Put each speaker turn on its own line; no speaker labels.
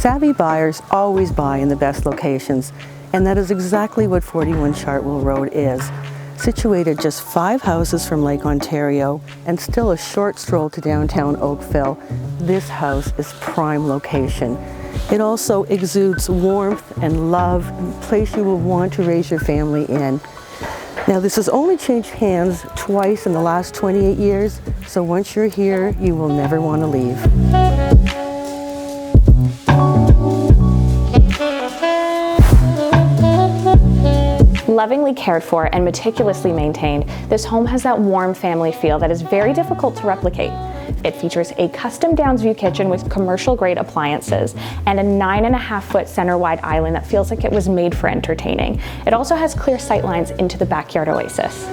Savvy buyers always buy in the best locations, and that is exactly what 41 Chartwell Road is. Situated just 5 houses from Lake Ontario and still a short stroll to downtown Oakville, this house is prime location. It also exudes warmth and love, a place you will want to raise your family in. Now this has only changed hands twice in the last 28 years, so once you're here, you will never want to leave.
Lovingly cared for and meticulously maintained, this home has that warm family feel that is very difficult to replicate. It features a custom Downs view kitchen with commercial-grade appliances and a 9.5-foot center-wide island that feels like it was made for entertaining. It also has clear sight lines into the backyard oasis.